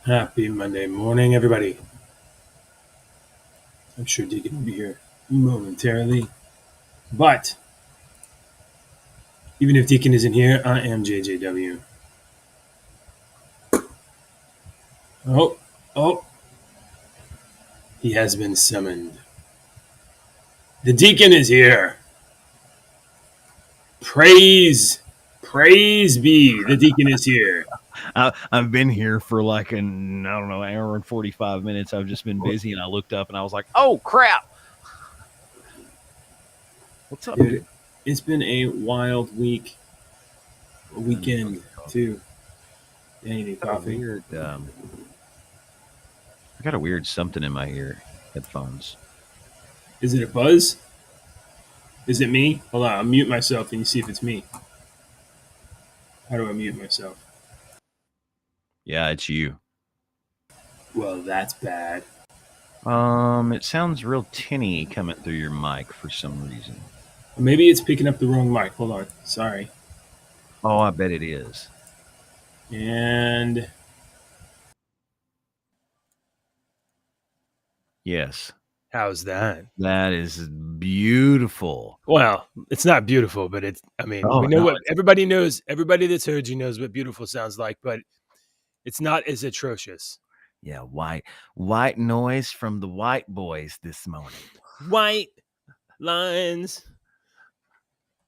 Happy Monday morning, everybody. I'm sure Deacon will be here momentarily. But even if Deacon isn't here, I am JJW. Oh, he has been summoned. The Deacon is here. Praise be, the Deacon is here. I've been here for like an hour and 45 minutes. I've just been busy, and I looked up and I was like, "Oh crap! What's up, dude? It's been a wild weekend too. Yeah, you need coffee. I got a weird something in my ear. Headphones. Is it a buzz? Is it me? Hold on, I'll mute myself and you see if it's me. How do I mute myself? Yeah, it's you. Well, that's bad. It sounds real tinny coming through your mic for some reason. Maybe it's picking up the wrong mic. Hold on. Sorry. Oh, I bet it is. And yes. How's that? That is beautiful. Well, it's not beautiful, but it's, we know what everybody knows. Everybody that's heard you knows what beautiful sounds like, but it's not as atrocious. Yeah, white noise from the white boys this morning. White lines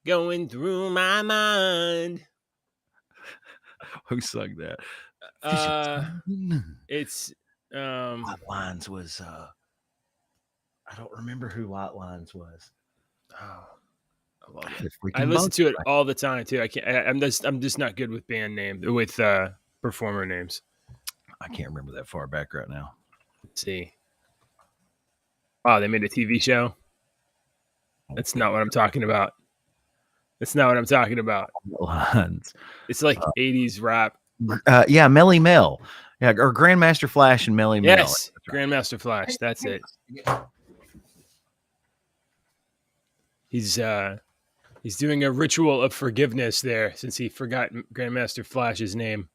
going through my mind. Who sung that? It's White Lines was I don't remember who White Lines was. Oh, I love it. I listen to it all the time too. I can't. I'm just not good with band names, with performer names. I can't remember that far back right now. Let's see. Oh, they made a TV show. That's not what I'm talking about. That's not what I'm talking about. Lines. It's like 80s rap. Yeah, Melly Mel. Yeah, or Grandmaster Flash and Melly Mel. Yes, Grandmaster Flash. That's it. He's doing a ritual of forgiveness there since he forgot Grandmaster Flash's name.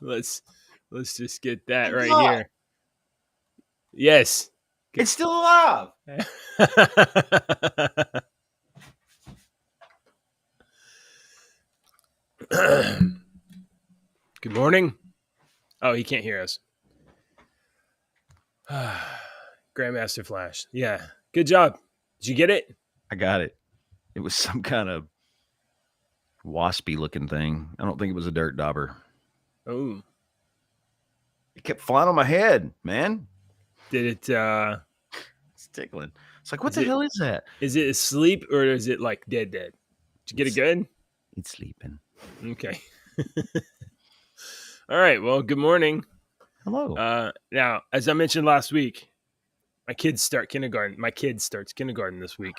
Let's just get that right here. Yes. It's still alive. Good morning. Oh, he can't hear us. Grandmaster Flash. Yeah. Good job. Did you get it? I got it. It was some kind of waspy looking thing. I don't think it was a dirt dauber. Oh. It kept flying on my head, man. Did it it's tickling. It's like, what the hell is that? Is it asleep or is it like dead? Did you get it good? It's sleeping. Okay. All right. Well, good morning. Hello. Now, as I mentioned last week, my kids start kindergarten. My kid starts kindergarten this week.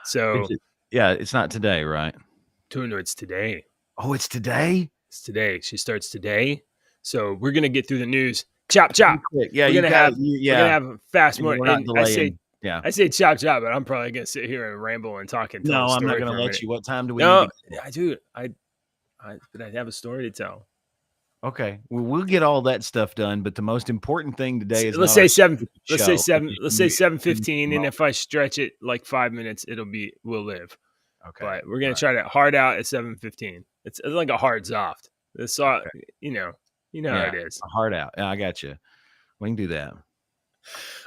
So it's not today, right? No, it's today. Oh, it's today? It's today. She starts today. So we're gonna get through the news. Chop chop. Yeah, we're gonna have a fast morning. I say chop chop, but I'm probably gonna sit here and ramble and talk and tell. No, I'm not gonna let you. What time do we? No, I do. But I have a story to tell. Okay, well, we'll get all that stuff done. But the most important thing today is let's say 7. Let's say 7. Let's say 7:15, and if I stretch it like 5 minutes, we'll live. Okay, but we're gonna try to hard out at 7:15. It's like a hard soft. It's okay. You know how it is. A hard out. Yeah, I got you. We can do that.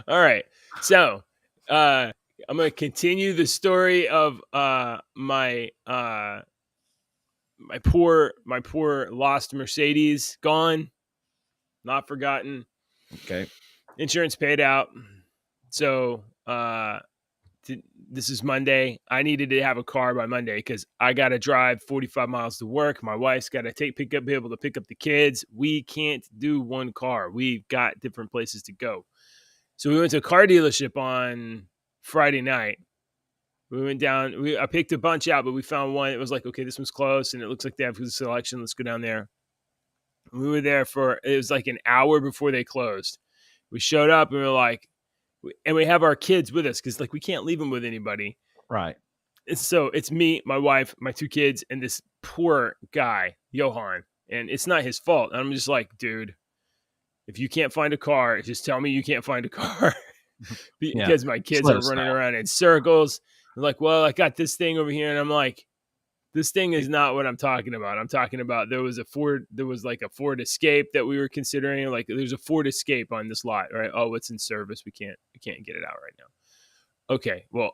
All right. So I'm gonna continue the story of my poor lost Mercedes, gone, not forgotten. Okay. Insurance paid out. So this is Monday. I needed to have a car by Monday because I got to drive 45 miles to work. My wife's got to be able to pick up the kids. We can't do one car. We've got different places to go. So we went to a car dealership on Friday night. We went down. I picked a bunch out, but we found one. It was like, okay, this one's close, and it looks like they have good selection. Let's go down there. We were there it was like an hour before they closed. We showed up, and we were like, and we have our kids with us because like we can't leave them with anybody. Right. So it's me, my wife, my 2 kids, and this poor guy, Johan. And it's not his fault. And I'm just like, dude, if you can't find a car, just tell me you can't find a car. Yeah. Because my Just kids let are us running know. around in circles. They're like, well, I got this thing over here. And I'm like, this thing is not what I'm talking about. I'm talking about there was like a Ford Escape that we were considering. Like there's a Ford Escape on this lot, right? Oh, it's in service. We can't get it out right now. Okay. Well,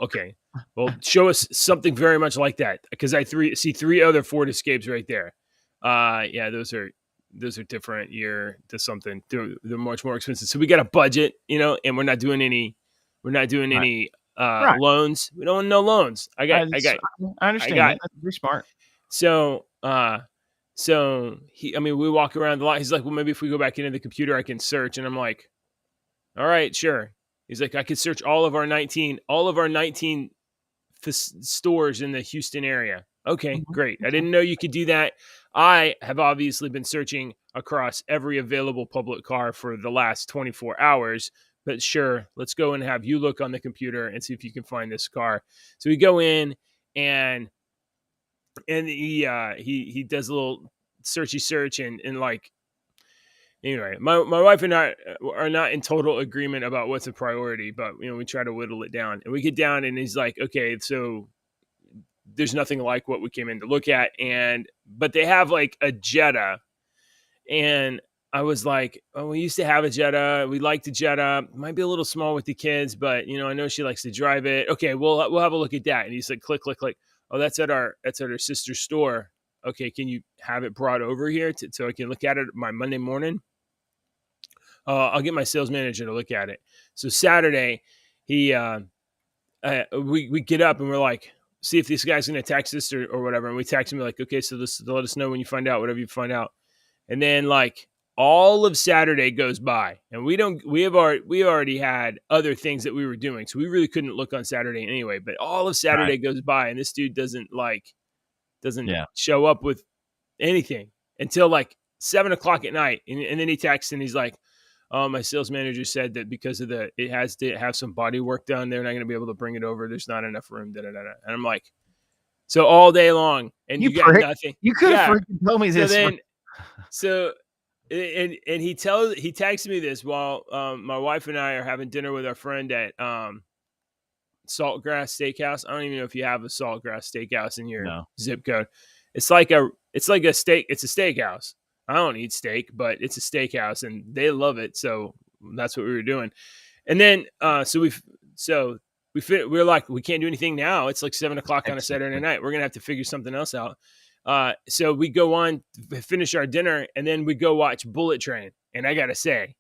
show us something very much like that because I see 3 other Ford Escapes right there. Yeah, those are different year to something. They're much more expensive. So we got a budget, and we're not doing any Right. Right. loans. We don't want no loans. I I understand got that. That's pretty smart. so we walk around the lot. He's like, well, maybe if we go back into the computer, I can search. And I'm like, all right, sure. He's like, I could search all of our 19 stores in the Houston area. Okay, great. I didn't know you could do that. I have obviously been searching across every available public car for the last 24 hours, but sure, let's go and have you look on the computer and see if you can find this car. So we go in and he does a little searchy search and like, anyway, my wife and I are not in total agreement about what's a priority, but we try to whittle it down. And we get down, and he's like, "Okay, so there's nothing like what we came in to look at." But they have like a Jetta, and I was like, "Oh, we used to have a Jetta. We liked the Jetta. Might be a little small with the kids, but I know she likes to drive it. Okay, we'll have a look at that." And he's like, "Click, click, click. Oh, that's at our sister's store. Okay, can you have it brought over here so I can look at it my Monday morning?" I'll get my sales manager to look at it. So Saturday, we get up and we're like, see if this guy's going to text us or whatever. And we text him like, okay, so let us know when you find out, whatever you find out. And then like all of Saturday goes by and we already had other things that we were doing. So we really couldn't look on Saturday anyway, but all of Saturday goes by and this dude doesn't show up with anything until like 7:00 at night. And then he texts and he's like, my sales manager said that because of it has to have some body work done, they're not going to be able to bring it over. There's not enough room. Da, da, da, da. And I'm like, so all day long, and you got nothing. You could have freaking told me this. And he texted me this while my wife and I are having dinner with our friend at Saltgrass Steakhouse. I don't even know if you have a Saltgrass Steakhouse in your zip code. It's like a steak. It's a steakhouse. I don't eat steak, but it's a steakhouse and they love it. So that's what we were doing. And then, we're like, we can't do anything now. It's like 7:00 on a Saturday night. We're going to have to figure something else out. So we go on, finish our dinner, and then we go watch Bullet Train. And I got to say,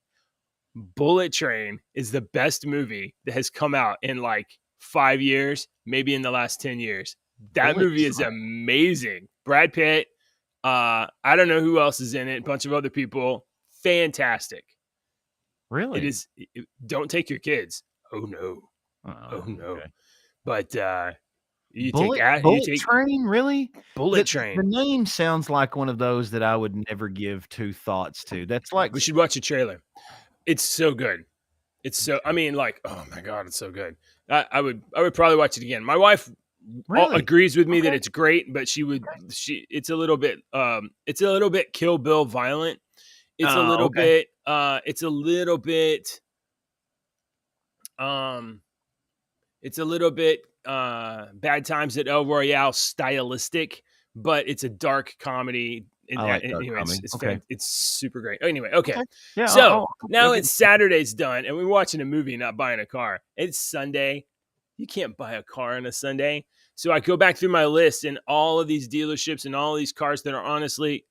Bullet Train is the best movie that has come out in like 5 years, maybe in the last 10 years. That movie is amazing. Brad Pitt. I don't know who else is in it. A bunch of other people. Fantastic. Really? It is. Don't take your kids. Oh no. Okay. But Bullet Train, really? Bullet Train. The name sounds like one of those that I would never give 2 thoughts to. That's like we should watch a trailer. It's so good. I mean, like, oh my God, it's so good. I would probably watch it again. My wife agrees with me that it's great, but it's a little bit Kill Bill violent. It's a little bit Bad Times at El Royale stylistic, but it's a dark comedy. It's super great. Anyway, okay. Yeah, so now it's Saturday's done, and we're watching a movie, not buying a car. It's Sunday. You can't buy a car on a Sunday. So I go back through my list and all of these dealerships and all of these cars that are honestly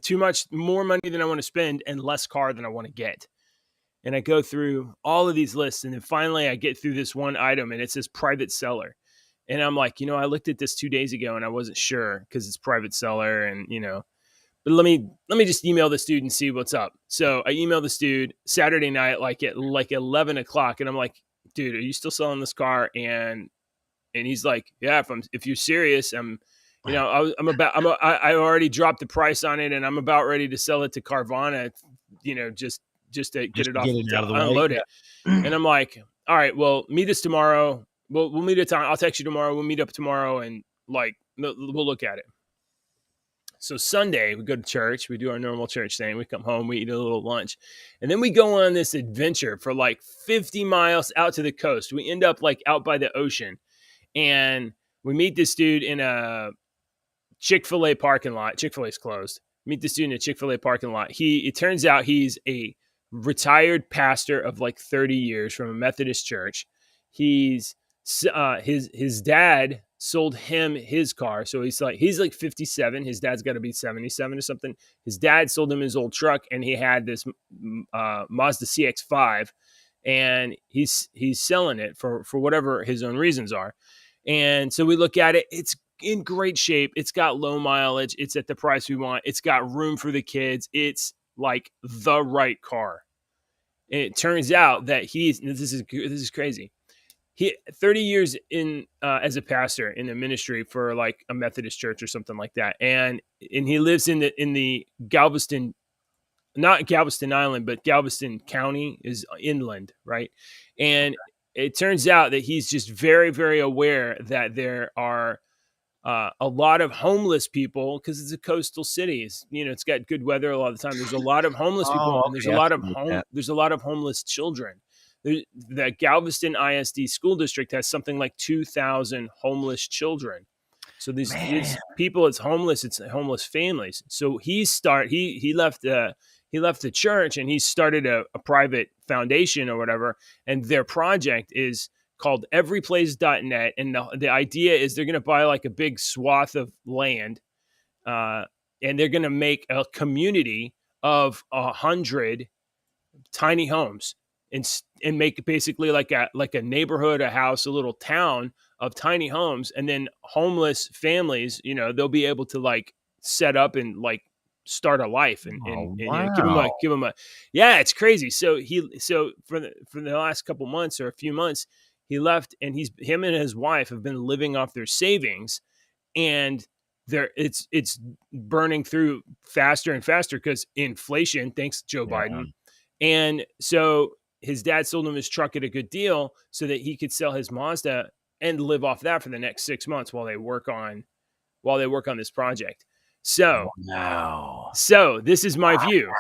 too much more money than I want to spend and less car than I want to get. And I go through all of these lists, and then finally I get through this one item, and it says private seller. And I'm like, I looked at this 2 days ago, and I wasn't sure because it's private seller, and but let me just email this dude and see what's up. So I email this dude Saturday night, like at 11:00, and I'm like, dude, are you still selling this car? And he's like, yeah, if you're serious, I already dropped the price on it, and I'm about ready to sell it to Carvana, just to get it off, out of the unload way. it. And I'm like, all right, well, meet us tomorrow. we'll meet a time. I'll text you tomorrow. We'll meet up tomorrow and like we'll look at it. So Sunday we go to church. We do our normal church thing. We come home. We eat a little lunch, and then we go on this adventure for like 50 miles out to the coast. We end up like out by the ocean, and we meet this dude in a Chick-fil-A parking lot. Chick-fil-A's closed. Meet this dude in a Chick-fil-A parking lot. It turns out he's a retired pastor of like 30 years from a Methodist church. He's his dad sold him his car. So he's like 57. His dad's got to be 77 or something. His dad sold him his old truck, and he had this Mazda CX-5, and he's selling it for whatever his own reasons are. And so we look at it. It's in great shape. It's got low mileage. It's at the price we want. It's got room for the kids. It's like the right car. And it turns out that this is crazy. He 30 years in as a pastor in a ministry for like a Methodist church or something like that. And he lives in the Galveston, not Galveston Island, but Galveston County is inland, right? And it turns out that he's just very, very aware that there are a lot of homeless people because it's a coastal city. It's got good weather a lot of the time. There's a lot of homeless people, and there's a lot of homeless children. The Galveston ISD school district has something like 2,000 homeless children. So these people, it's homeless families. So he left the church and he started a private foundation or whatever. And their project is called everyplace.net. And the idea is they're going to buy like a big swath of land, and they're going to make a community of 100 tiny homes and make basically like a neighborhood, a house, a little town of tiny homes. And then homeless families, they'll be able to like set up and like start a life and give them a it's crazy. So for the last couple months or a few months, he left, and him and his wife have been living off their savings, and it's burning through faster and faster because inflation, thanks Joe Biden. And so his dad sold him his truck at a good deal so that he could sell his Mazda and live off that for the next 6 months while they work on this project. So this is my view.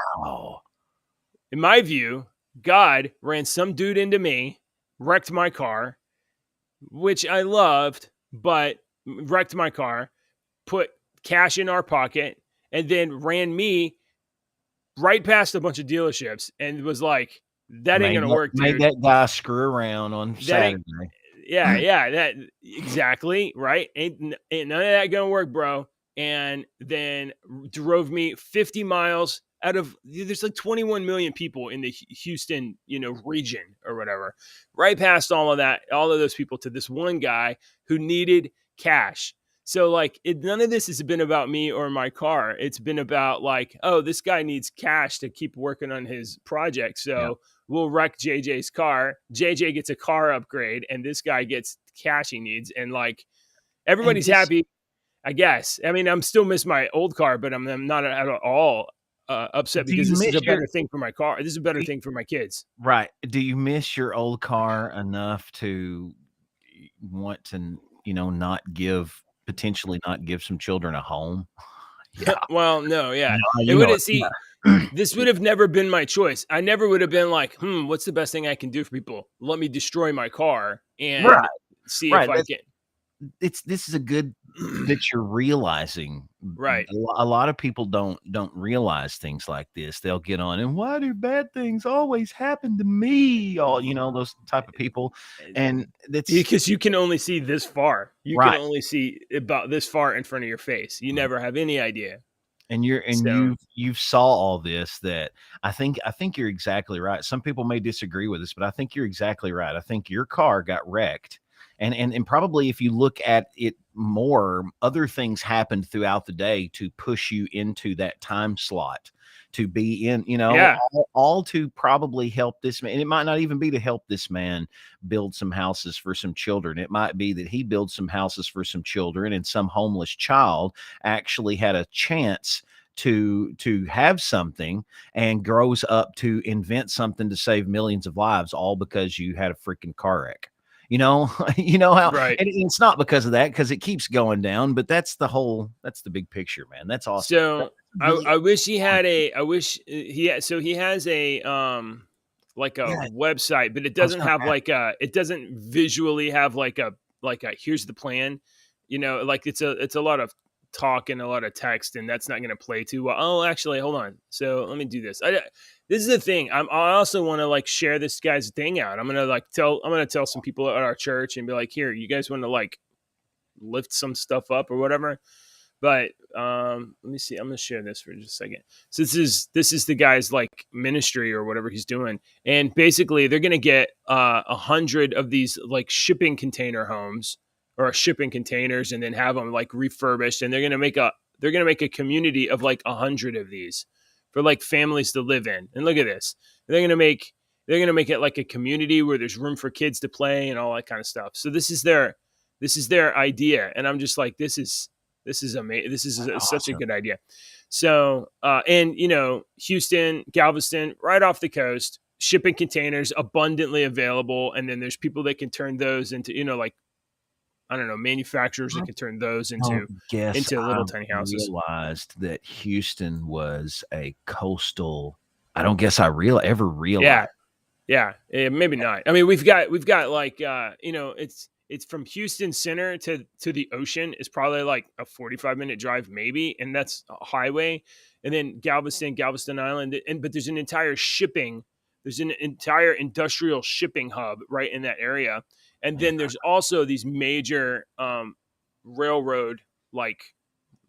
In my view, God ran some dude into me, wrecked my car, which I loved, but wrecked my car, put cash in our pocket, and then ran me right past a bunch of dealerships and was like, that ain't going to work, dude. Made that guy screw around on Saturday. That exactly, right? Ain't none of that going to work, bro. And then drove me 50 miles there's like 21 million people in the Houston, region or whatever, right past all of those people to this one guy who needed cash. So like none of this has been about me or my car. It's been about like, oh, this guy needs cash to keep working on his project. So we'll wreck JJ's car. JJ gets a car upgrade, and this guy gets cash he needs. And like everybody's happy, I guess. I mean, I'm still miss my old car, but I'm not at all upset because this is a better thing for my car. This is a better thing for my kids. Right. Do you miss your old car enough to want to, potentially not give some children a home? Yeah. Well, no. Yeah. This would have never been my choice. I never would have been like, what's the best thing I can do for people? Let me destroy my car and see if I can. This is a good that you're realizing. Right. A lot of people don't realize things like this. They'll get on, and why do bad things always happen to me? All those type of people. And that's because you can only see this far. You can only see about this far in front of your face. You never have any idea. And you've saw all this. That I think you're exactly right. Some people may disagree with us, but I think you're exactly right. I think your car got wrecked. And probably if you look at it more, other things happened throughout the day to push you into that time slot to be in, all to probably help this man. And it might not even be to help this man build some houses for some children. It might be that he builds some houses for some children, and some homeless child actually had a chance to have something and grows up to invent something to save millions of lives, all because you had a freaking car wreck. You know, you know how, Right. and it's not because of that, because it keeps going down. But that's the big picture, man. That's awesome. So That's really I wish he smart. had I wish so he has a like a Yeah, website, but it I was doesn't gonna have ask. like it doesn't visually have like a here's the plan. Like it's a lot of talk and a lot of text, and that's not going to play too well. Oh, actually, hold on. So let me do this. This is the thing. I also want to like share this guy's thing out. I'm gonna tell some people at our church and be like, here, you guys want to like lift some stuff up or whatever. But let me see. I'm gonna share this for just a second. So this is the guy's like ministry or whatever he's doing, and basically they're gonna get 100 of these like shipping container homes or shipping containers, and then have them like refurbished, and they're gonna make a community of like 100 of these for like families to live in. And look at this. They're gonna make it like a community where there's room for kids to play and all that kind of stuff. So this is their idea, and I'm just like, this is amazing. This is That's such a awesome. good idea. So, and Houston, Galveston, right off the coast, shipping containers abundantly available, and then there's people that can turn those into, like, I don't know, manufacturers that I can turn those don't into guess I little tiny houses. realized that Houston was a coastal. I don't guess I ever Yeah, realized. yeah, maybe not. I mean, we've got like it's from Houston Center to the ocean is probably like a 45-minute drive maybe, and that's a highway. And then Galveston Island, but there's an entire industrial shipping hub right in that area. And Yeah, then there's also these major railroad like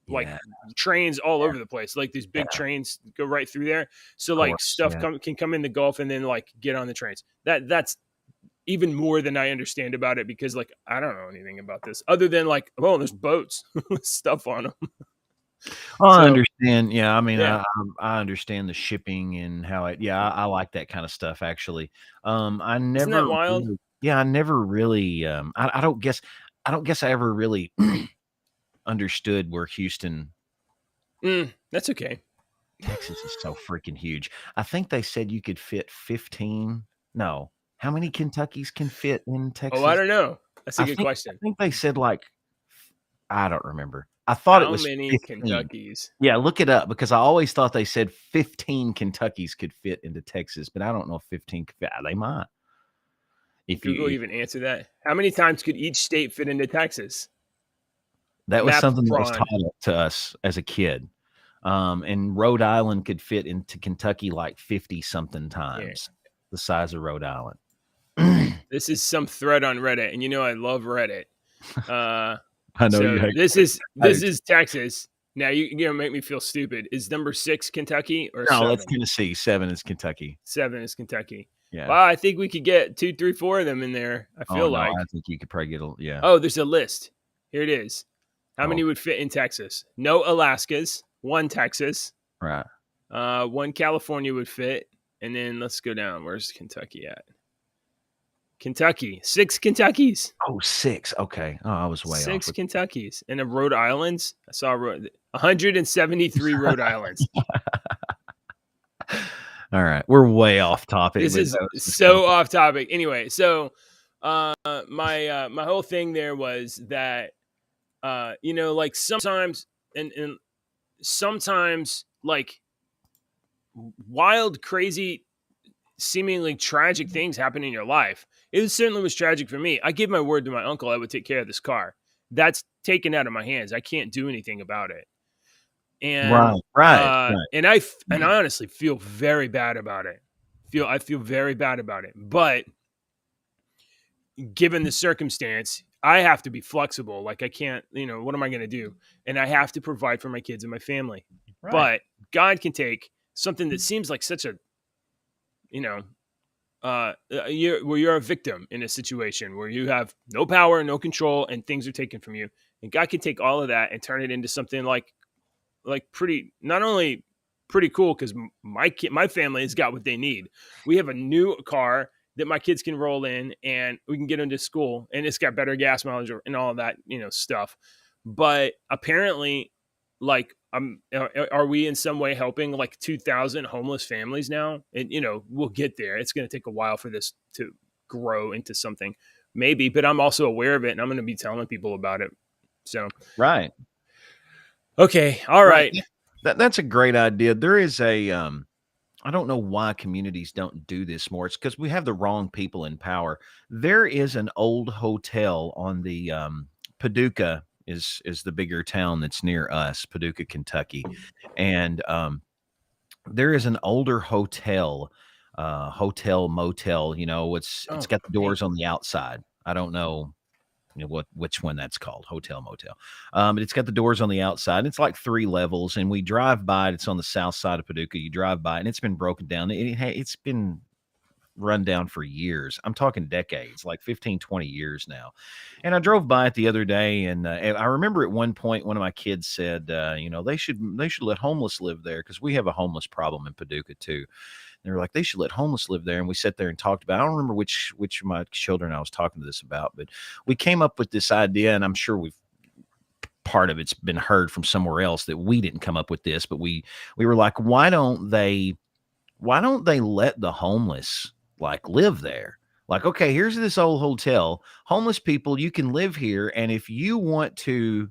like yeah, trains all yeah, over the place. Like these big yeah. trains go right through there. So Of like course, stuff yeah. can come in the Gulf and then like get on the trains. That's even more than I understand about it, because like I don't know anything about this other than like, oh, there's boats with stuff on them. Well, I So understand. Yeah, I mean, yeah, I understand the shipping and how it. Yeah, I like that kind of stuff actually. I isn't that never wild? really. Yeah, I never really. I don't guess. I don't guess I ever really understood where Houston, That's okay. Texas is so freaking huge. I think they said you could fit 15. No, how many Kentuckys can fit in Oh, I Texas? don't know. That's a I good think. I question. think they said like. I don't remember. I thought it How was many 15. Kentuckys? Yeah, look it up because I always thought they said 15 Kentuckys could fit into Texas, but I don't know if 15 could fit. They might. Did If Google you if even answer that? How many times could each state fit into Texas? that was Map something that was Prawn. taught to us as a kid. And Rhode Island could fit into Kentucky like 50 something Yeah. times the size of Rhode Island. This is some thread on Reddit, and I love Reddit. Uh, I know you so hate this it. is I do this too. is Texas. Now you're gonna make me feel stupid. Is number 6 Kentucky or No, that's 7? Tennessee. 7 is Kentucky. 7 is Kentucky. Yeah. Well, I think we could get 2, 3, 4 of them in there. I Oh, feel no, I like. think you could probably get a yeah. Oh, there's a list. Here it is. How Oh, many would fit in Texas? No Alaskas. 1 Texas. right. 1 California would fit. And then let's go down. Where's Kentucky at? Kentucky. 6 Kentuckys. Oh, 6. Okay. Oh, I was way off 6 with Kentuckys. And a Rhode Islands. I saw 173 Rhode Islands. All right. We're way off topic, This but is that was just kinda so off topic. Anyway, so my whole thing there was that like sometimes and sometimes like wild, crazy, seemingly tragic things happen in your life. It certainly was tragic for me. I gave my word to my uncle I would take care of this car. That's taken out of my hands. I can't do anything about it. And right, right, right. and I honestly feel very bad about it. I feel very bad about it. But given the circumstance, I have to be flexible. Like I can't, what am I going to do? And I have to provide for my kids and my family. Right. But God can take something that seems like such a, you know, where you're a victim in a situation where you have no power, no control, and things are taken from you. And God can take all of that and turn it into something like pretty, not only pretty cool, because my family has got what they need. We have a new car that my kids can roll in and we can get into school, and it's got better gas mileage and all of that, stuff. But apparently, like, are we in some way helping like 2,000 homeless families now? And we'll get there. It's going to take a while for this to grow into something. maybe, but I'm also aware of it, and I'm going to be telling people about it. So, right. okay, all Right. right. That's a great idea. There is a I don't know why communities don't do this more. It's because we have the wrong people in power. There is an old hotel on the Paducah is the bigger town that's near us, Paducah, Kentucky, and there is an older hotel motel. You know, it's Oh, got the hey. doors on the outside. I don't know which one that's called, hotel motel, but it's got the doors on the outside. It's like 3 levels, and we drive by it. It's on the south side of Paducah. You drive by and it's been broken down. It's been run down for years. I'm talking decades, like 15, 20 years now. And I drove by it the other day, and I remember at one point one of my kids said, they should let homeless live there, because we have a homeless problem in Paducah too. They were like, they should let homeless live there. And we sat there and talked about, I don't remember which of my children I was talking to this about, but we came up with this idea, and I'm sure part of it's been heard from somewhere else, that we didn't come up with this, but we were like, why don't they let the homeless like live there? Like, okay, here's this old hotel. Homeless people, you can live here, and if you want to,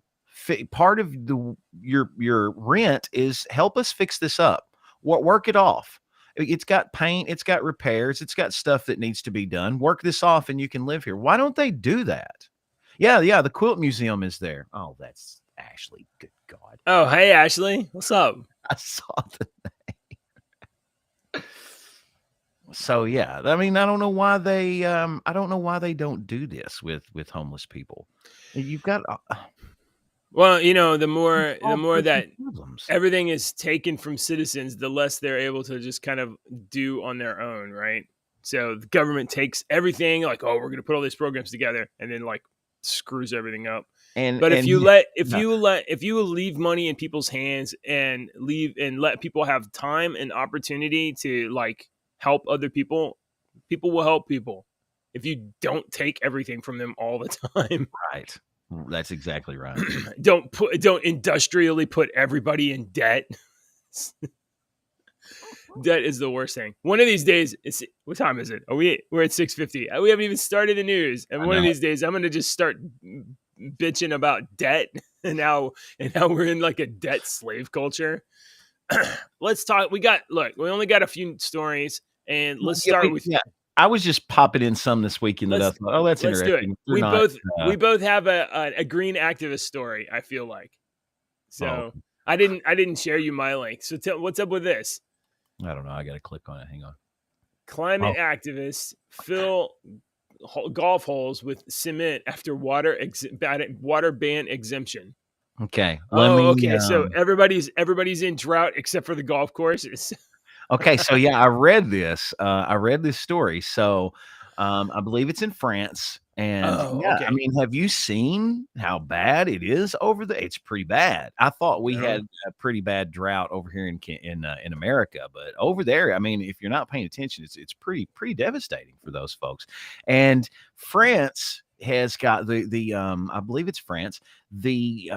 part of your rent is help us fix this up. Work it off. It's got paint, it's got repairs, it's got stuff that needs to be done. Work this off, and you can live here. Why don't they do that? Yeah. The quilt museum is there. Oh, that's Ashley. Good God. Oh, hey, Ashley. What's up? I saw the So yeah, I mean, I don't know why they don't do this with homeless people. You've got Well, the more all that different problems. everything is taken from citizens, the less they're able to just kind of do on their own, right? So the government takes everything, like, oh, we're going to put all these programs together, and then like screws everything up. And But and if you leave money in people's hands and let people have time and opportunity to like help other people, people will help people. If you don't take everything from them all the time, right. That's exactly right. don't industrially put everybody in debt. Debt is the worst thing. One of these days, what time is it? We're at 6:50. We haven't even started the news. And I one of know. these days, I'm going to just start bitching about debt and how we're in like a debt slave culture. Let's talk. We only got a few stories, and let's start with. Yeah. I was just popping in some this weekend that I thought, oh, that's Let's do it. interesting. They're not. We both have a green activist story, I feel like. Oh, So I didn't share you my link. So what's up with this? I don't know. I got to click on it. Hang on. Climate activists fill golf holes with cement after water ban exemption. Okay. Okay. So everybody's in drought except for the golf courses. Okay, so yeah, I read this. I read this story. So I believe it's in France. And yeah, Okay. I mean, have you seen how bad it is over there? It's pretty bad. I thought we had a pretty bad drought over here in America, but over there, I mean, if you're not paying attention, it's pretty devastating for those folks. And France has got the I believe it's France. The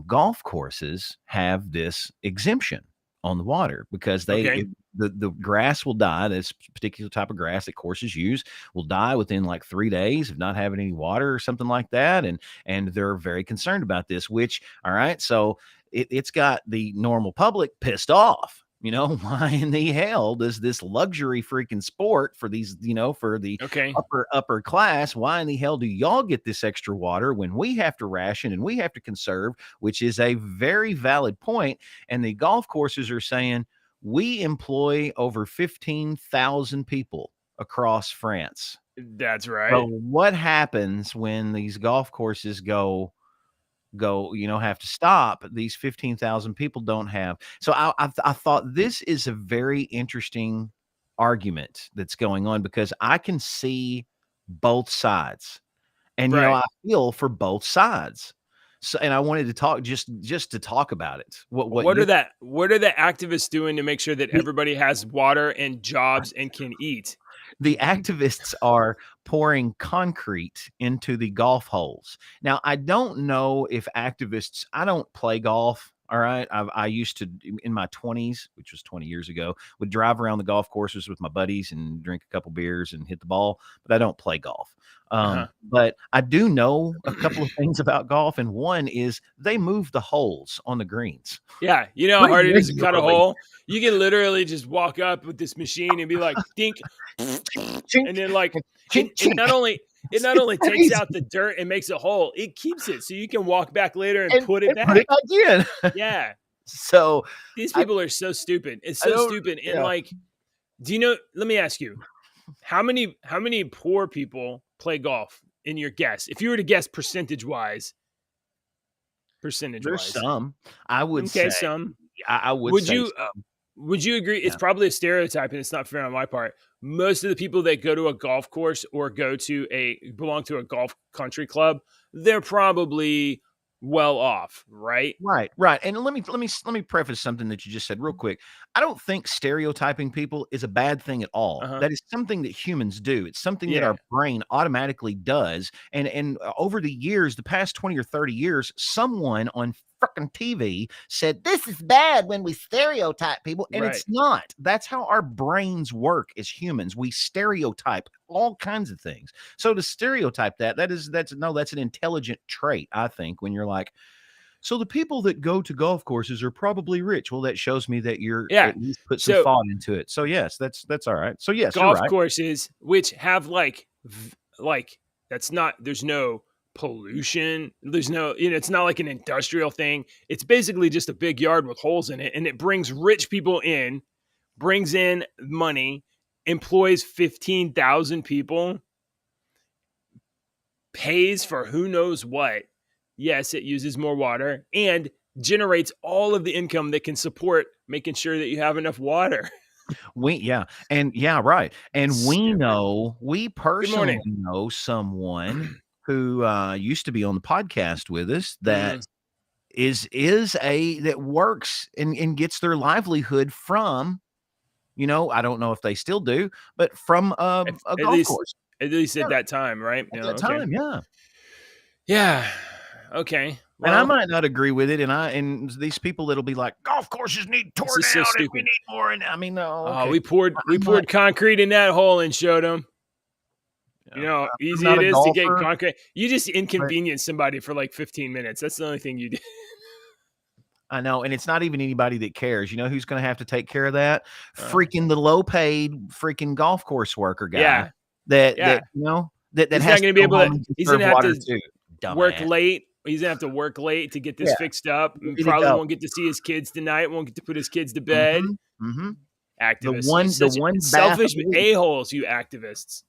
golf courses have this exemption on the water, because the grass will die. This particular type of grass that courses use will die within like 3 days of not having any water or something like that. And they're very concerned about this, which, all right, so it's got the normal public pissed off. Why in the hell does this luxury freaking sport for these, for the upper class, why in the hell do y'all get this extra water when we have to ration and we have to conserve, which is a very valid point. And the golf courses are saying, we employ over 15,000 people across France. That's right. So what happens when these golf courses go, have to stop? These 15,000 people don't have. So I thought this is a very interesting argument that's going on, because I can see both sides, and I feel for both sides. So, and I wanted to talk just to talk about it. What are the activists doing to make sure that everybody has water and jobs and can eat? The activists are pouring concrete into the golf holes. Now, I don't know if activists, I don't play golf. All right. I used to, in my 20s, which was 20 years ago, would drive around the golf courses with my buddies and drink a couple beers and hit the ball, but I don't play golf. Uh-huh. But I do know a couple of things about golf, and one is they move the holes on the greens Yeah, you know how pretty hard it is to cut a regularly. hole? You can literally just walk up with this machine and be like, "Dink," Chink, and then, like, chink, it chink. not only That takes easy. out the dirt and makes a hole, it keeps it so you can walk back later and And put it put it back. back in. Yeah, So these I people are so stupid. It's I so don't stupid, and, yeah. like, do you know let me ask you, how many poor people play golf in your guess? If you were to guess percentage-wise. There's Percentage-wise. some. I would Okay, say some. I would Would say you some. would you agree? It's Yeah. probably a stereotype, and it's not fair on my part. Most of the people that go to a golf course or belong to a golf country club, they're probably well off, right? Right, right. And let me preface something that you just said real quick. I don't think stereotyping people is a bad thing at all. Uh-huh. That is something that humans do. It's something that Yeah. our brain automatically does. And over the years, the past 20 or 30 years, someone on fucking TV said this is bad when we stereotype people, and Right. it's not. That's how our brains work as humans. We stereotype all kinds of things. So to stereotype that's an intelligent trait, I think, when you're like, so the people that go to golf courses are probably rich. Well, that shows me that you're Yeah. at least put some So thought into it. So yes, that's all right. So yes, you're golf right. courses which have like that's not there's no pollution. There's no, it's not like an industrial thing. It's basically just a big yard with holes in it, and it brings rich people in, brings in money, employs 15,000 people, pays for who knows what. Yes, it uses more water and generates all of the income that can support making sure that you have enough water. Right. And Stupid. we Good personally morning. know someone who used to be on the podcast with us that Mm. is a that works and gets their livelihood from, I don't know if they still do, but from At, a at golf least course. at least Yeah, at that time, right? at Yeah, that okay. time, yeah. Yeah. Okay. And I Well, might not agree with it, and these people that'll be like, "Golf courses need this tore is so down, and we stupid. need more." And I mean, no, Oh, okay, we I'm not, poured concrete in that hole and showed them. You know how I'm easy not it a is to get golfer, concrete. You just but inconvenience somebody for like 15 minutes. That's the only thing you do. I know, and it's not even anybody that cares. You know who's going to have to take care of that? Uh, Freaking the low-paid freaking golf course worker guy yeah. that Yeah. that He's has not to going to be go able to, home and he's going conserve to have water to too. work Dumbass. late. He's going to have to work late to get this Yeah, fixed up, and ready to probably go. won't get to see his kids tonight, won't get to put his kids to bed. Mhm, mhm. The Activists. You one the such one bath a selfish week a-holes, you activists.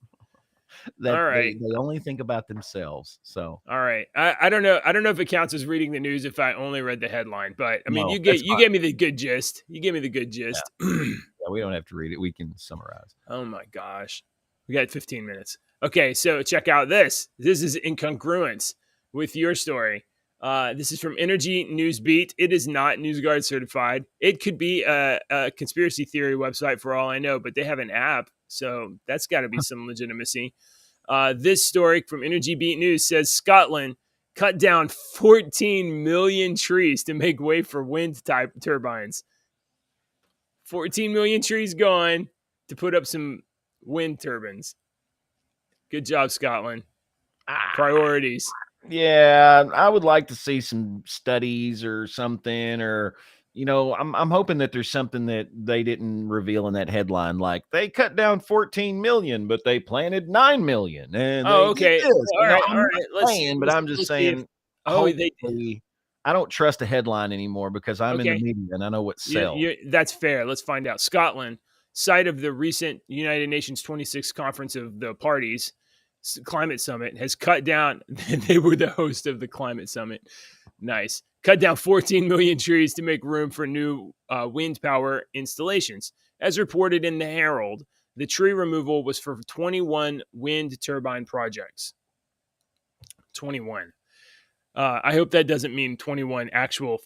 that All right. they only think about themselves. So All right. I don't know. I don't know if it counts as reading the news if I only read the headline, but I mean, no, that's you fine. gave me the good gist. You gave me the good Yeah, gist. yeah, we don't have to read it. We can summarize. Oh my gosh. We got 15 minutes. Okay, so check out this. This is incongruence with your story. This is from Energy News Beat. It is not NewsGuard certified. It could be a conspiracy theory website for all I know, but they have an app, so that's got to be some legitimacy. This story from Energy Beat News says Scotland cut down 14 million trees to make way for wind type turbines. 14 million trees gone to put up some wind turbines. Good job, Scotland. Priorities. Yeah, I would like to see some studies or something, or I'm hoping that there's something that they didn't reveal in that headline, like they cut down 14 million, but they planted 9 million, and Oh, they did okay. this. All right. I'm All not right. saying, but I'm just Let's see if. saying, Oh, they. hopefully, I don't trust a headline anymore because I'm in the Okay. media and I know what sells. That's fair. Let's find out. Scotland, site of the recent United Nations 26th Conference of the Parties Climate Summit, has cut down. They were the host of the Climate Summit. Nice. Cut down 14 million trees to make room for new wind power installations. As reported in the Herald, the tree removal was for 21 wind turbine projects. 21. I hope that doesn't mean 21 actual,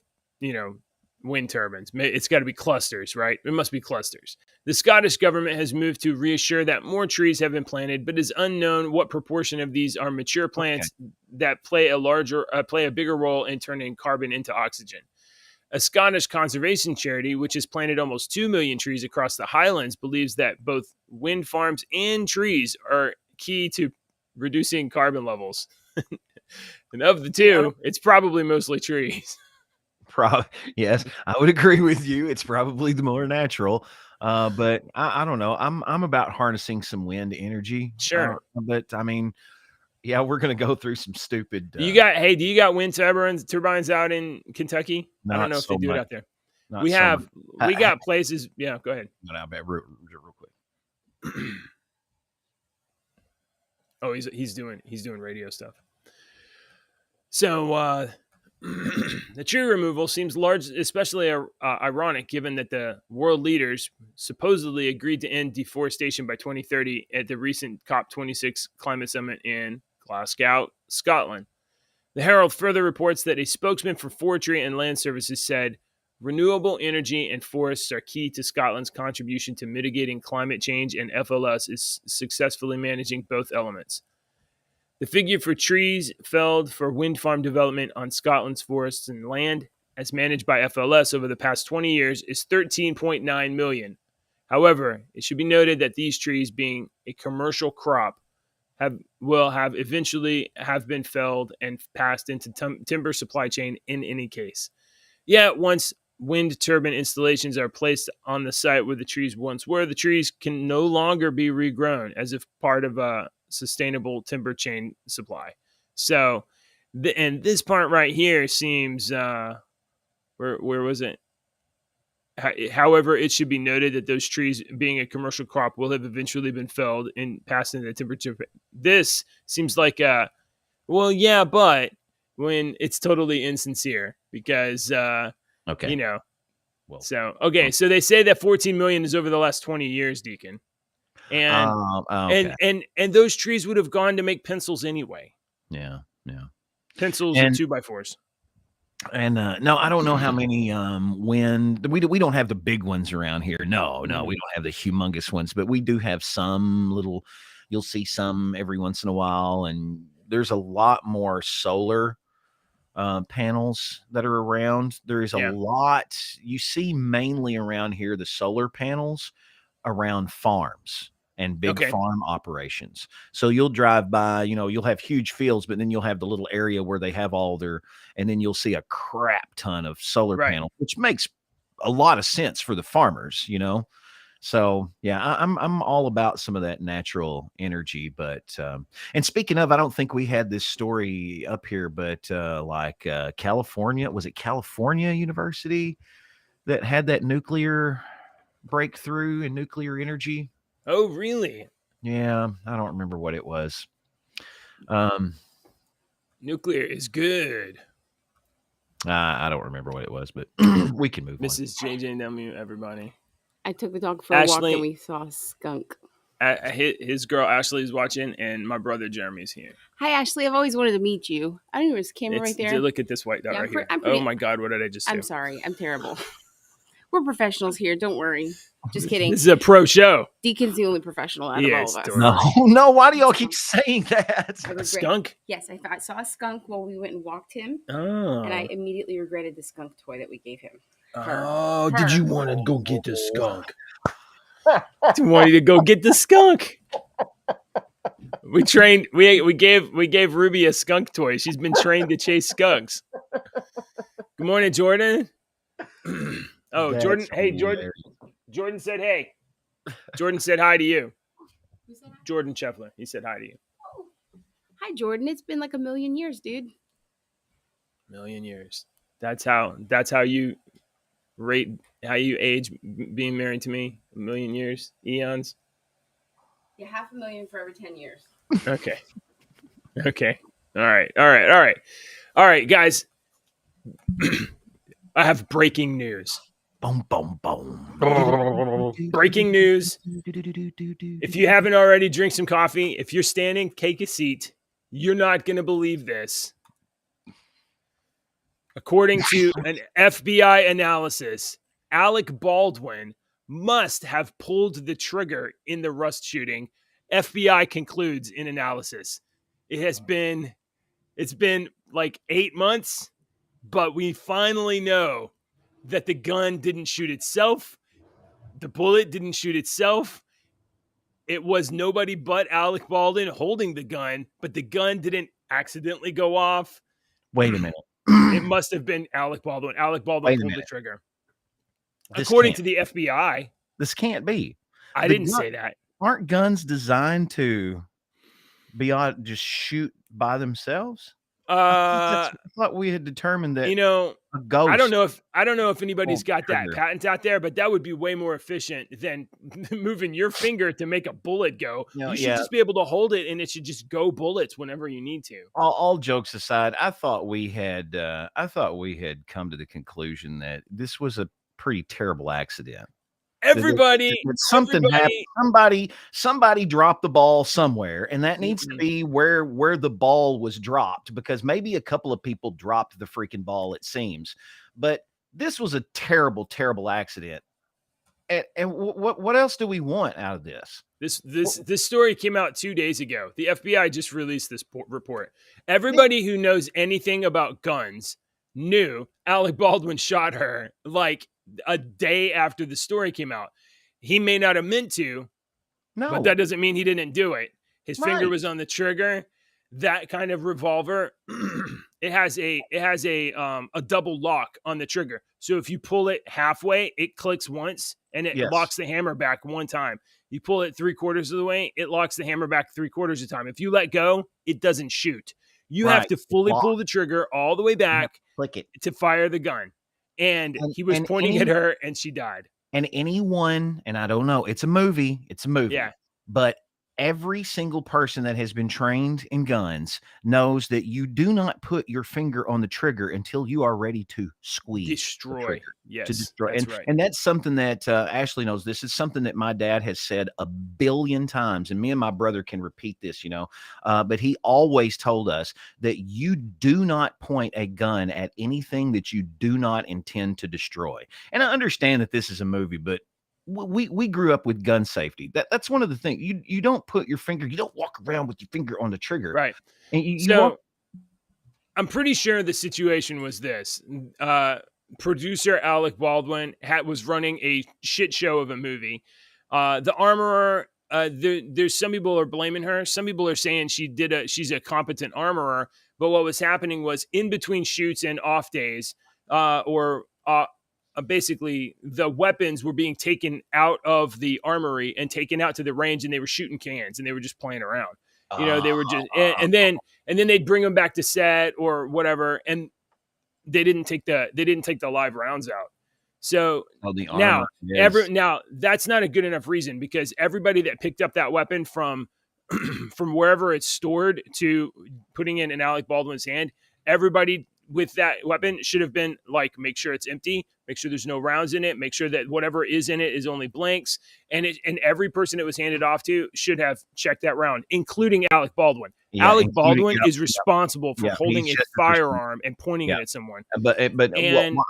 wind turbines. It's got to be clusters, right? It must be clusters. The Scottish government has moved to reassure that more trees have been planted, but it is unknown what proportion of these are mature plants that play a bigger role in turning carbon into oxygen. A Scottish conservation charity, which has planted almost 2 million trees across the Highlands, believes that both wind farms and trees are key to reducing carbon levels. And of the two, it's probably mostly trees. Yes, I would agree with you. It's probably the more natural. But I don't know. I'm about harnessing some wind energy. Sure. But I mean, yeah, we're gonna go through some stupid. Do you got wind turbines out in Kentucky? I don't know if they do it out there. We got places. Yeah, go ahead. Real quick. Oh, he's doing radio stuff. So the tree removal seems especially ironic, given that the world leaders supposedly agreed to end deforestation by 2030 at the recent COP26 climate summit in Glasgow, Scotland. The Herald further reports that a spokesman for Forestry and Land Services said, renewable energy and forests are key to Scotland's contribution to mitigating climate change, and FLS is successfully managing both elements. The figure for trees felled for wind farm development on Scotland's forests and land, as managed by FLS over the past 20 years, is 13.9 million. However, it should be noted that these trees, being a commercial crop, will eventually have been felled and passed into timber supply chain in any case. Yet, once wind turbine installations are placed on the site where the trees once were, the trees can no longer be regrown as if part of a sustainable timber chain supply. So, and this part right here seems, where was it? However, it should be noted that those trees, being a commercial crop, will have eventually been felled and passed into the temperature. This seems like but when it's totally insincere because, okay. So they say that 14 million is over the last 20 years, Deacon. And and those trees would have gone to make pencils anyway. Yeah. Pencils and 2x4s. And no, I don't know how many wind. We don't have the big ones around here. No, we don't have the humongous ones, but we do have some little. You'll see some every once in a while, and there's a lot more solar panels that are around. There is a lot. You see mainly around here the solar panels around farms and big farm operations. So you'll drive by, you'll have huge fields, but then you'll have the little area where they have all and then you'll see a crap ton of solar panels, which makes a lot of sense for the farmers, So yeah, I'm all about some of that natural energy. But and speaking of, I don't think we had this story up here, but California, was it California University that had that nuclear breakthrough in nuclear energy? Oh, really? Yeah, I don't remember what it was. Nuclear is good. I don't remember what it was, but we can move Mrs. on. JJW, everybody. I took the dog for a walk and we saw a skunk. His girl Ashley is watching, and my brother Jeremy's here. Hi, Ashley. I've always wanted to meet you. I don't know, there's a camera right there. Look at this white dot right here. Oh my God, what did I just do? I'm sorry. I'm terrible. We're professionals here. Don't worry. Just kidding. This is a pro show. Deacon's the only professional out of all of us. No. Why do y'all keep saying that? A skunk? Yes, I saw a skunk while we went and walked him. Oh. And I immediately regretted the skunk toy that we gave him. Did you want to go get the skunk? Do you want you to go get the skunk? We gave Ruby a skunk toy. She's been trained to chase skunks. Good morning, Jordan. Oh, Jordan. Hey, Jordan. Jordan said, hey. Jordan said hi to you. Jordan Scheffler. He said hi to you. Oh. Hi, Jordan. It's been like 1,000,000 years, dude. 1,000,000 years. That's how you rate how you age being married to me. 1,000,000 years, eons. Yeah, 500,000 for every 10 years. Okay. All right, guys. I have breaking news. Boom, boom, boom. Breaking news. If you haven't already, drink some coffee. If you're standing, take a seat. You're not going to believe this. According to an FBI analysis, Alec Baldwin must have pulled the trigger in the Rust shooting. FBI concludes in analysis. It's been like 8 months, but we finally know that the gun didn't shoot itself. The bullet didn't shoot itself. It was nobody but Alec Baldwin holding the gun, but the gun didn't accidentally go off. Wait a minute. It must have been Alec Baldwin. Alec Baldwin pulled the trigger. According to the FBI. This can't be. I didn't say that. Aren't guns designed to be on just shoot by themselves? I thought we had determined that, a ghost. I don't know if anybody's got that patent out there, but that would be way more efficient than moving your finger to make a bullet go. You should just be able to hold it, and it should just go bullets whenever you need to. All jokes aside, I thought we had come to the conclusion that this was a pretty terrible accident. Something happened. Somebody dropped the ball somewhere, and that needs to be where the ball was dropped, because maybe a couple of people dropped the freaking ball, it seems. But this was a terrible, terrible accident. And what else do we want out of this? This story came out 2 days ago. The FBI just released this report. Everybody who knows anything about guns knew Alec Baldwin shot her like a day after the story came out. He may not have meant to, but that doesn't mean he didn't do it. His finger was on the trigger. That kind of revolver, it has a double lock on the trigger. So if you pull it halfway, it clicks once and it locks the hammer back one time. You pull it 3/4 of the way, it locks the hammer back 3/4 of the time. If you let go, it doesn't shoot. You have to fully pull the trigger all the way back to fire the gun. And he was pointing at her, and she died. And anyone, and I don't know, it's a movie. Yeah. But every single person that has been trained in guns knows that you do not put your finger on the trigger until you are ready to squeeze. Destroy. Yes. To destroy. And that's something that Ashley knows. This is something that my dad has said a billion times, and me and my brother can repeat this, but he always told us that you do not point a gun at anything that you do not intend to destroy. And I understand that this is a movie, but we grew up with gun safety. That's one of the things. You don't put your finger, you don't walk around with your finger on the trigger. Right. And I'm pretty sure the situation was this. Producer Alec Baldwin was running a shit show of a movie. The armorer, there's some people are blaming her. Some people are saying she's a competent armorer. But what was happening was in between shoots and off days, basically the weapons were being taken out of the armory and taken out to the range, and they were shooting cans and they were just playing around. They were just, and then they'd bring them back to set or whatever. And they didn't take the live rounds out. So now that's not a good enough reason, because everybody that picked up that weapon from wherever it's stored to putting it in Alec Baldwin's hand, everybody with that weapon should have been like, make sure it's empty, make sure there's no rounds in it, make sure that whatever is in it is only blanks. And every person it was handed off to should have checked that round, including Alec Baldwin. Yeah, Alec Baldwin is responsible for holding a firearm and pointing it at someone. But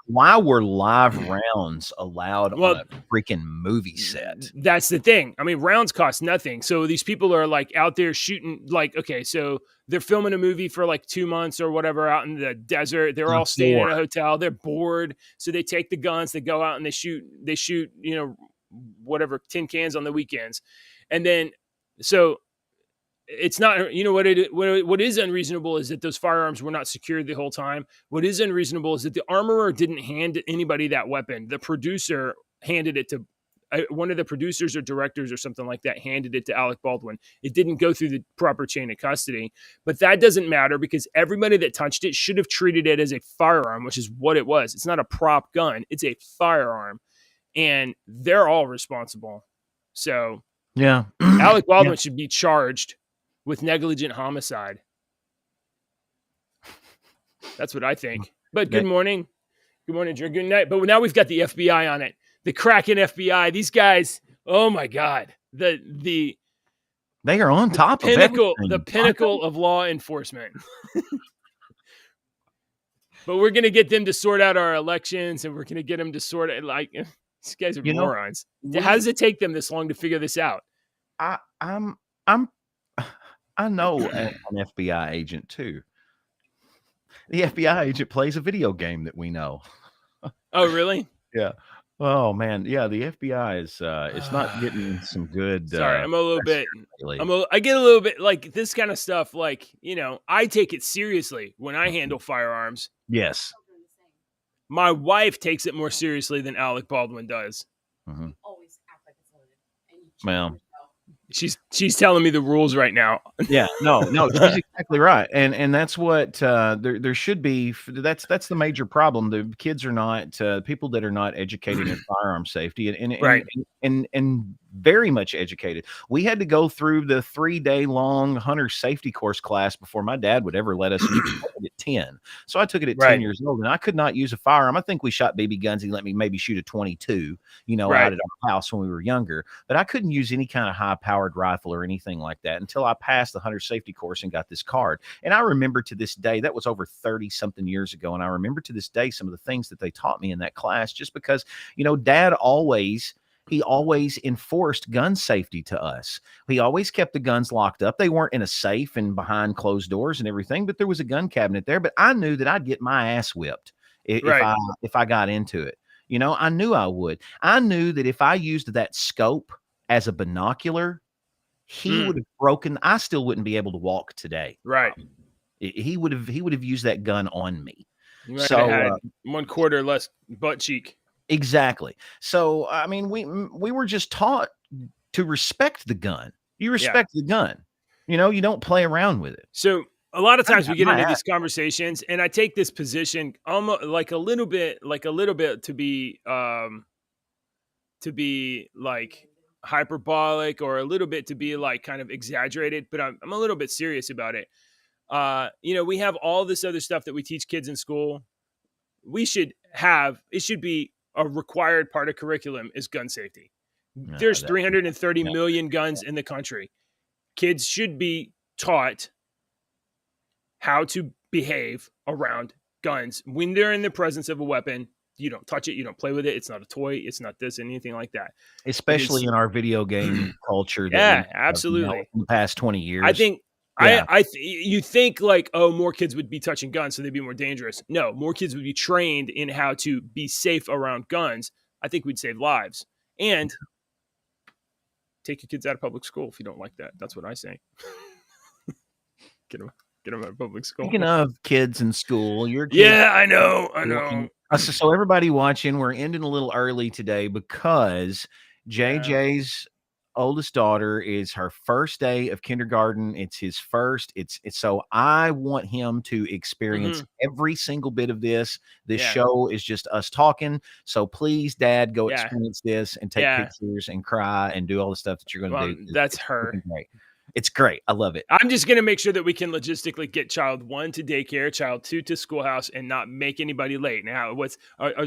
why were live rounds allowed on a freaking movie set? That's the thing. I mean, rounds cost nothing. So these people are like out there shooting, like, okay, so they're filming a movie for like 2 months or whatever out in the desert. They're all staying in a hotel. They're bored. So they take the guns, they go out and they shoot, whatever, tin cans on the weekends. And then, so it's not, what is unreasonable is that those firearms were not secured the whole time. What is unreasonable is that the armorer didn't hand anybody that weapon. The producer handed it to one of the producers or directors or something like that, handed it to Alec Baldwin. It didn't go through the proper chain of custody, but that doesn't matter, because everybody that touched it should have treated it as a firearm, which is what it was. It's not a prop gun. It's a firearm, and they're all responsible. So yeah, Alec Baldwin should be charged with negligent homicide. That's what I think. But good morning. Good morning, Drew. Good night. But now we've got the FBI on it. The Kraken FBI. These guys, oh my God. They are on top of everything. The pinnacle of law enforcement. But we're going to get them to sort out our elections, and we're going to get them to sort it. Like, these guys are morons. How does it take them this long to figure this out? I know an FBI agent too. The FBI agent plays a video game that we know. Oh, really? Yeah. Oh man, yeah. The FBI is it's not getting some good. Sorry, I'm a little press bit. here lately. I get a little bit like this kind of stuff. Like, I take it seriously when I handle firearms. Yes. My wife takes it more seriously than Alec Baldwin does. Mm-hmm. Always act like it's loaded. And you check Well. yourself. She's telling me the rules right now. Yeah, no, she's exactly right, and that's what there should be. That's the major problem. The kids are not people that are not educated in firearm safety, Right. and very much educated. We had to go through the 3-day long hunter safety course class before my dad would ever let us use it at 10. So I took it at 10 years old, and I could not use a firearm. I think we shot BB guns. He let me maybe shoot a 22, out at our house when we were younger, but I couldn't use any kind of high powered rifle or anything like that until I passed the hunter safety course and got this card. And I remember to this day, that was over 30 something years ago. And I remember to this day, some of the things that they taught me in that class, just because, dad always enforced gun safety to us. He always kept the guns locked up. They weren't in a safe and behind closed doors and everything, but there was a gun cabinet there. But I knew that I'd get my ass whipped if I got into it. I knew I would. I knew that if I used that scope as a binocular, he would have broken. I still wouldn't be able to walk today. Right. He would have used that gun on me. So had 1/4 less butt cheek. Exactly. So I mean, we were just taught to respect the gun. You respect the gun. You don't play around with it. So a lot of times we get into these conversations, and I take this position almost like a little bit to be like hyperbolic, or a little bit to be like kind of exaggerated, but I'm a little bit serious about it. We have all this other stuff that we teach kids in school. It should be a required part of curriculum is gun safety. There's 330 million guns in the country. Kids should be taught how to behave around guns when they're in the presence of a weapon. You don't touch it. You don't play with it. It's not a toy. It's not this, anything like that. Especially in our video game culture. Yeah, absolutely. In the past 20 years. I think you think like, oh, more kids would be touching guns, so they'd be more dangerous. No, more kids would be trained in how to be safe around guns. I think we'd save lives. And take your kids out of public school if you don't like that. That's what I say. Get them out of public school. Speaking of kids in school, I know. So everybody watching, we're ending a little early today because JJ's oldest daughter is her first day of kindergarten. It's his first. It's so I want him to experience every single bit of this. This show is just us talking. So please, Dad, go experience this and take pictures and cry and do all the stuff that you're going to do. That's her. Great. It's great. I love it. I'm just going to make sure that we can logistically get child 1 to daycare, child 2 to schoolhouse, and not make anybody late. Now, is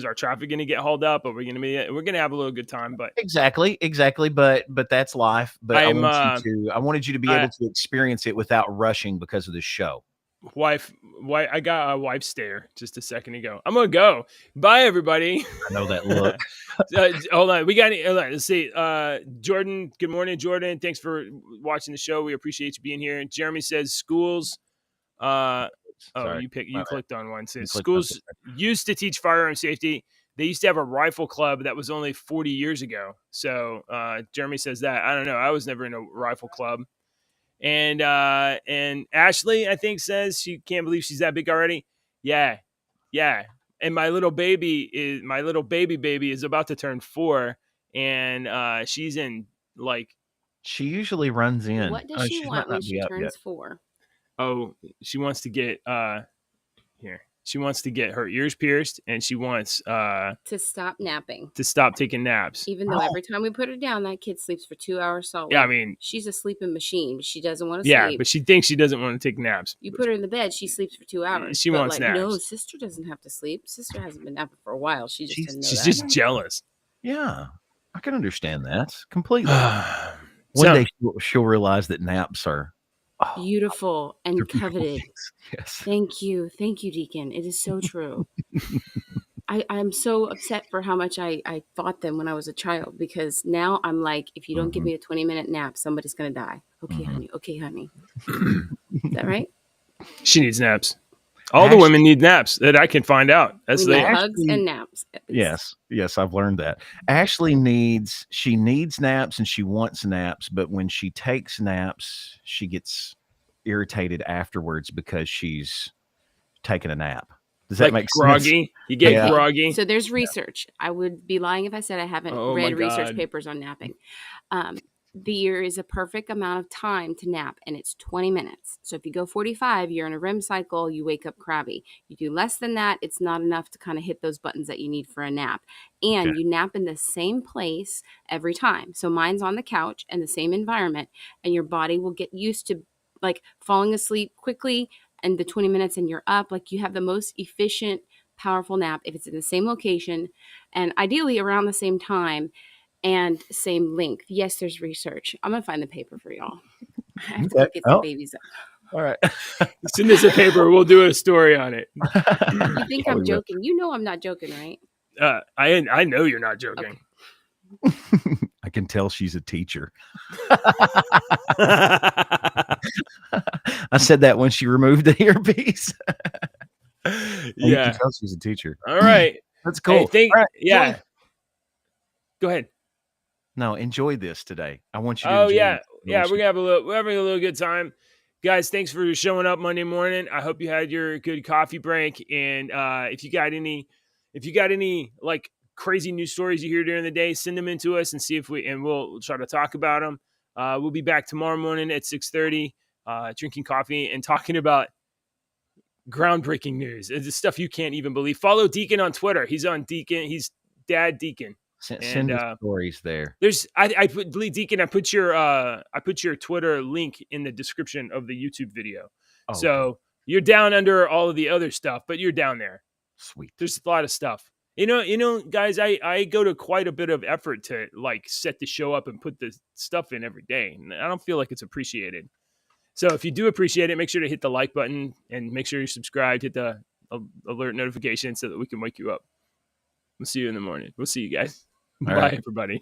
our traffic going to get hauled up? We're going to have a little good time, but exactly. But that's life. But I wanted you to be able to experience it without rushing because of this show. Wife, I got a wife stare just a second ago. I'm gonna go. Bye, everybody. I know that look. Hold on, let's see. Jordan, good morning, Jordan. Thanks for watching the show. We appreciate you being here. And Jeremy says schools. You clicked on one. Says schools used to teach firearm safety. They used to have a rifle club that was only 40 years ago. So Jeremy says that. I don't know. I was never in a rifle club. And Ashley, I think, says she can't believe she's that big already. Yeah. And my little baby is about to turn 4, and she's in like. She usually runs in. What does she want when she turns 4? Oh, she wants to get here. She wants to get her ears pierced, and she wants to stop napping. To stop taking naps. Even though every time we put her down, that kid sleeps for 2 hours solid. Yeah, I mean, she's a sleeping machine, but she doesn't want to sleep. Yeah, but she thinks she doesn't want to take naps. You put her in the bed, she sleeps for 2 hours. She wants naps. No, sister doesn't have to sleep. Sister hasn't been napping for a while. She's just jealous. Yeah, I can understand that completely. One day she'll realize that naps are beautiful and coveted. Yes. Thank you, Deacon. It is so true. I'm so upset for how much I fought them when I was a child, because now I'm like, if you don't give me a 20-minute nap, somebody's gonna die. Okay, honey. Is that right? She needs naps. All the women need naps that I can find out. We need hugs and naps. Yes, I've learned that. Ashley needs naps and she wants naps, but when she takes naps, she gets irritated afterwards because she's taking a nap. Does that make groggy? Sense? You get groggy. So there's research. I would be lying if I said I haven't read research papers on napping. There is a perfect amount of time to nap, and it's 20 minutes. So if you go 45, you're in a REM cycle, you wake up crabby. You do less than that, it's not enough to kind of hit those buttons that you need for a nap. And you nap in the same place every time. So mine's on the couch in the same environment, and your body will get used to like falling asleep quickly and the 20 minutes and you're up. Like you have the most efficient, powerful nap if it's in the same location and ideally around the same time and same length. Yes, there's research. I'm going to find the paper for y'all. I have to go get the babies up. All right. Send us a paper. We'll do a story on it. You think I'm joking? You know I'm not joking, right? I know you're not joking. Okay. I can tell she's a teacher. I said that when she removed the earpiece. You can tell she's a teacher. All right. That's cool. Hey, yeah. Go ahead. No, enjoy this today. I want you to enjoy it. Yeah, we're having a little good time. Guys, thanks for showing up Monday morning. I hope you had your good coffee break. And if you got any like crazy news stories you hear during the day, send them in to us and see if we'll try to talk about them. We'll be back tomorrow morning at 6:30, drinking coffee and talking about groundbreaking news. It's stuff you can't even believe. Follow Deacon on Twitter. He's on Deacon. He's Dad Deacon. Send the stories there. I put your Twitter link in the description of the YouTube video. So you're down under all of the other stuff, but you're down there. Sweet. There's a lot of stuff. You know, guys, I go to quite a bit of effort to like set the show up and put the stuff in every day. And I don't feel like it's appreciated. So if you do appreciate it, make sure to hit the like button and make sure you're subscribed, hit the alert notification so that we can wake you up. We'll see you in the morning. We'll see you guys. Bye, everybody.